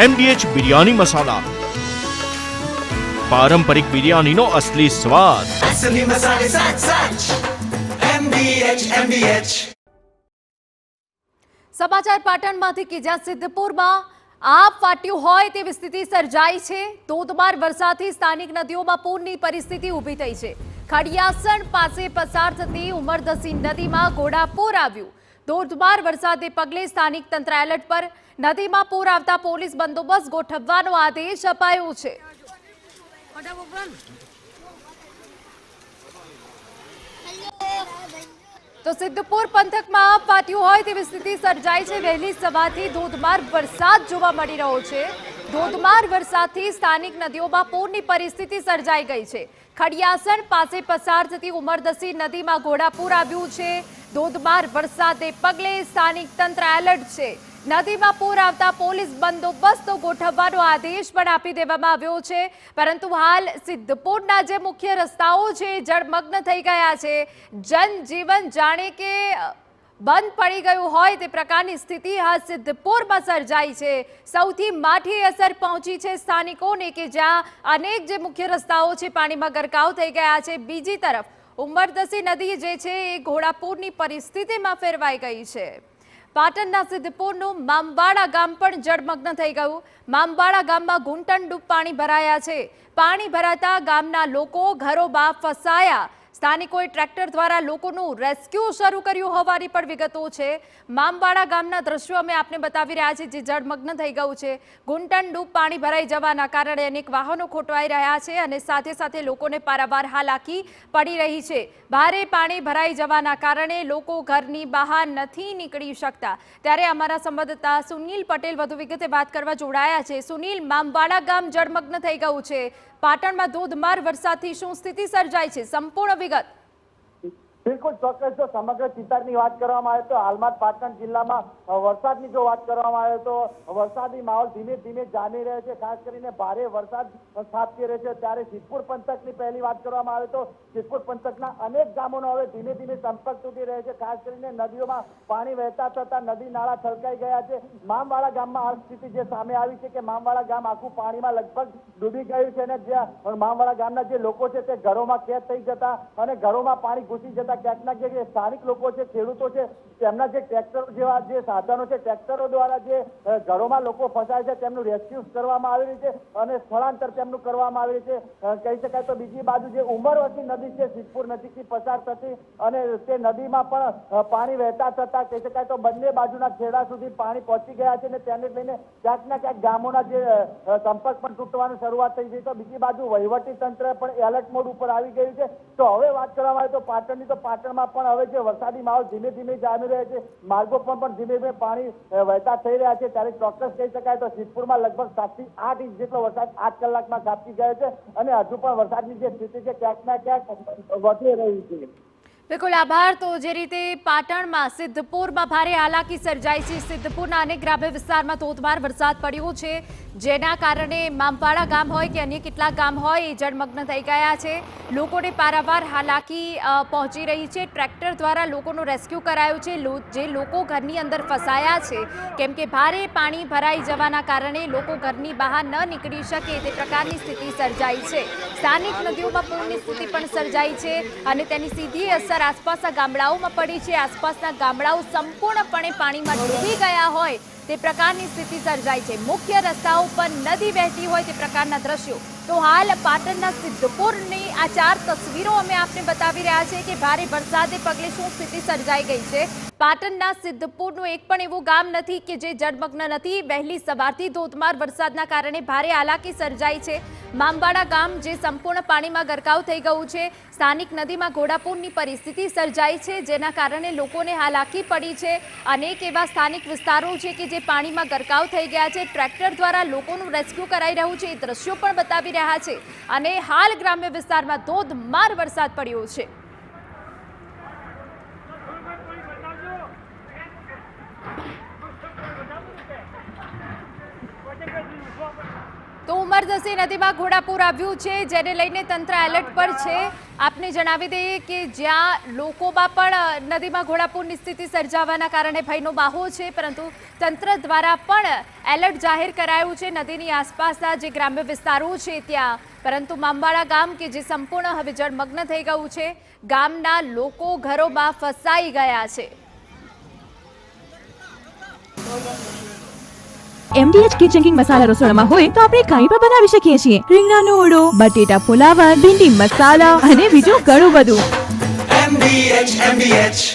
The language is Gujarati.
MDH બિરયાની મસાલા, પારંપરિક બિરયાનીનો અસલી સ્વાદ. असली मसाले सच सच MDH સમાચાર પાટણમાંથી કે જ્યાં સિદ્ધપુરમાં આપ ફાટ્યું હોય તેવી સ્થિતિ સર્જાઈ છે. ધોધમાર વરસાદથી સ્થાનિક નદીઓમાં પૂરની પરિસ્થિતિ ઊભી થઈ છે. ખડિયાસણ પાસે પસાર થતી ઉમરદસી નદીમાં ઘોડાપૂર આવ્યું. ધોધમાર વરસાદને પગલે સ્થાનિક તંત્ર એલર્ટ પર. નદીમાં પૂર આવતા પોલીસ બંદોબસ્ત ગોઠવવાનો આદેશ અપાયો છે. તો સિદ્ધપુર પંથકમાં આપ ફાટ્યું હોય તેવી સ્થિતિ સર્જાઈ છે. વહેલી સવારથી ધોધમાર વરસાદ જોવા મળી રહ્યો છે. ધોધમાર વરસાદથી સ્થાનિક નદીઓમાં પૂરની પરિસ્થિતિ સર્જાઈ ગઈ છે. ખડિયાસણ પાસે પસાર થતી ઉમરદસી નદીમાં ઘોડાપૂર આવ્યું છે. ધોધમાર વરસાદને પગલે સ્થાનિક તંત્ર એલર્ટ છે. નદીમાં પૂર આવતા પોલીસ બંદોબસ્ત ગોઠવવાનો આદેશ પણ આપી દેવામાં આવ્યો છે. પરંતુ હાલ સિદ્ધપુરના જે મુખ્ય રસ્તાઓ છે જળમગ્ન થઈ ગયા છે. જનજીવન જાણે કે બંધ પડી ગયું હોય તે પ્રકારની સ્થિતિ હાલ સિદ્ધપુરમાં સર્જાઈ છે. સૌથી માઠી અસર પહોંચી છે સ્થાનિકોને કે જ્યાં અનેક જે મુખ્ય રસ્તાઓ છે પાણીમાં ગરકાવ થઈ ગયા છે. બીજી તરફ ઉમરદસી નદી જે છે એ ઘોડાપૂરની પરિસ્થિતિમાં ફેરવાઈ ગઈ છે. પાટણના સિદ્ધપુરનું મામવાડા ગામ પણ જળમગ્ન થઈ ગયું. મામવાડા ગામમાં ઘૂંટણડૂબ પાણી ભરાયા છે. પાણી ભરાતા ગામના લોકો ઘરોમાં ફસાયા. સ્થાનિકોએ ટ્રેક્ટર દ્વારા લોકોનું રેસ્ક્યુ શરૂ કર્યું હોવાની પણ વિગતો છે. મામવાડા ગામના દ્રશ્યો અમે આપને બતાવી રહ્યા છીએ જે જળમગ્ન થઈ ગયું છે. ઘૂંટણડૂબ પાણી ભરાઈ જવાના કારણે અનેક વાહનો ખોટવાઈ રહ્યા છે અને સાથે સાથે લોકોને પારાવાર હાલાકી પડી રહી છે. ભારે પાણી ભરાઈ જવાના કારણે લોકો ઘરની બહાર નથી નીકળી શકતા. ત્યારે અમારા સંવાદદાતા સુનિલ પટેલ વધુ વિગતે વાત કરવા જોડાયા છે. સુનિલ, મામવાડા ગામ જળમગ્ન થઈ ગયું છે. પાટણમાં ધોધમાર વરસાદથી શું સ્થિતિ સર્જાઈ છે? સંપૂર્ણ વિગત. બિલકુલ ચોક્કસ. જો સમગ્ર ચિતારની વાત કરવામાં આવે તો હાલમાં પાટણ જિલ્લામાં વરસાદની જો વાત કરવામાં આવે તો વરસાદી માહોલ ધીમે ધીમે જામી રહ્યો છે. ખાસ કરીને ભારે વરસાદ ખાબકી રહ્યો છે. ત્યારે સિદ્ધપુર પંથકની પહેલી વાત કરવામાં આવે તો સિદ્ધપુર પંથકના અનેક ગામોનો હવે ધીમે ધીમે સંપર્ક તૂટી રહ્યો છે. ખાસ કરીને નદીઓમાં પાણી વહેતા થતા નદી નાળા છલકાઈ ગયા છે. મામવાડા ગામમાં આ સ્થિતિ જે સામે આવી છે કે મામવાડા ગામ આખું પાણીમાં લગભગ ડૂબી ગયું છે અને જ્યાં મામવાડા ગામના જે લોકો છે તે ઘરોમાં કેદ થઈ જતા અને ઘરોમાં પાણી ઘૂસી જતા ક્યાંકના જે સ્થાનિક લોકો છે, ખેડૂતો છે, તેમના જે ટ્રેક્ટરો જેવા જે સાધનો છે, ટ્રેક્ટરો દ્વારા જે ઘરોમાં લોકો ફસાય છે તેમનું રેસ્ક્યુ કરવામાં આવી રહ્યું છે અને સ્થળાંતર તેમનું કરવામાં આવી રહ્યું છે. કહી શકાય તો બીજી બાજુ જે ઉમરવતી નદી છે સિદ્ધપુર નજીકથી પસાર થતી અને તે નદીમાં પણ પાણી વહેતા થતા કહી શકાય તો બંને બાજુના છેડા સુધી પાણી પહોંચી ગયા છે અને તેને લઈને ક્યાંકના ક્યાંક ગામોના જે સંપર્ક પણ તૂટવાની શરૂઆત થઈ ગઈ. તો બીજી બાજુ વહીવટી તંત્ર પણ એલર્ટ મોડ ઉપર આવી ગયું છે. તો હવે વાત કરવામાં આવે તો પાટણની તો પાટણમાં પણ હવે જે વરસાદી માહોલ ધીમે ધીમે જામી રહ્યો છે. માર્ગો પર પણ ધીમે ધીમે પાણી વહેતા થઈ રહ્યા છે. ત્યારે ચોક્કસ કહી શકાય તો સિદ્ધપુરમાં લગભગ 7 થી 8 ઇંચ જેટલો વરસાદ 8 કલાકમાં ખાબકી ગયો છે અને હજુ પણ વરસાદની જે સ્થિતિ છે ક્યાંક ના ક્યાંક વધી રહી છે. બિલકુલ આભાર. તો જે રીતે પાટણમાં સિદ્ધપુરમાં ભારે હાલાકી સર્જાઈ છે. સિદ્ધપુરના અનેક ગ્રામ્ય વિસ્તારમાં ધોધમાર વરસાદ પડ્યો છે જેના કારણે મામવાડા ગામ હોય કે અન્ય કેટલાક ગામ હોય એ જળમગ્ન થઈ ગયા છે. લોકોને પારાવાર હાલાકી પહોંચી રહી છે. ટ્રેક્ટર દ્વારા લોકોનું રેસ્ક્યુ કરાયું છે. જે લોકો ઘરની અંદર ફસાયા છે કેમ કે ભારે પાણી ભરાઈ જવાના કારણે લોકો ઘરની બહાર ન નીકળી શકે તે પ્રકારની સ્થિતિ સર્જાઈ છે. સ્થાનિક નદીઓમાં પૂરની સ્થિતિ પણ સર્જાઈ છે અને તેની સીધી અસર આસપાસના ગામડાઓમાં પડી છે. આસપાસના ગામડાઓ સંપૂર્ણપણે પાણીમાં ડૂબી ગયા હોય તે પ્રકારની સ્થિતિ સર્જાઈ છે. મુખ્ય રસ્તાઓ પર નદી વહેતી હોય તે પ્રકારના દ્રશ્યો. તો હાલ પાટણના સિદ્ધપુરની આ 4 તસવીરો અમે આપને બતાવી રહ્યા છે કે ભારે વરસાદને પગલે શું સ્થિતિ સર્જાઈ ગઈ છે. પાટણના સિદ્ધપુરનું એક પણ એવું ગામ નથી કે જે જળમગ્ન નથી. વહેલી સવારથી ધોધમાર વરસાદના કારણે ભારે હાલાકી સર્જાઈ છે. મામવાડા ગામ જે સંપૂર્ણ પાણીમાં ગરકાવ થઈ ગયું છે. સ્થાનિક નદીમાં ઘોડાપૂરની પરિસ્થિતિ સર્જાઈ છે જેના કારણે લોકોને હાલાકી પડી છે. અનેક એવા સ્થાનિક વિસ્તારો છે કે જે પાણીમાં ગરકાવ થઈ ગયા છે. ટ્રેક્ટર દ્વારા લોકોનું રેસ્ક્યુ કરાઈ રહ્યું છે એ દ્રશ્યો પણ બતાવી રહ્યા છે અને હાલ ગ્રામ્ય વિસ્તારમાં ધોધમાર વરસાદ પડ્યો છે. તો ઉમરદસી નદીમાં ઘોડાપૂર આવ્યું છે, જેને લઈને તંત્ર એલર્ટ પર છે. આપને જણાવી દઈએ કે જ્યાં લોકોમાં પણ નદીમાં ઘોડાપૂરની સ્થિતિ સર્જાવાના કારણે ભયનો માહોલ છે, પરંતુ તંત્ર દ્વારા પણ એલર્ટ જાહેર કરાયું છે નદીની આસપાસના જે ગ્રામ્ય વિસ્તારો છે ત્યાં. પરંતુ મામવાડા ગામ કે જે સંપૂર્ણ હવે જળમગ્ન થઈ ગયું છે, ગામના લોકો ઘરોમાં ફસાઈ ગયા છે. MDH કિચન કિંગ મસાલા રસોડામાં હોય તો આપણે કંઈ પણ બનાવી શકીએ છીએ. રીંગણાનો ઓળો, બટેટા ફુલાવર, ભીંડી મસાલા અને બીજું ઘણું બધું. MDH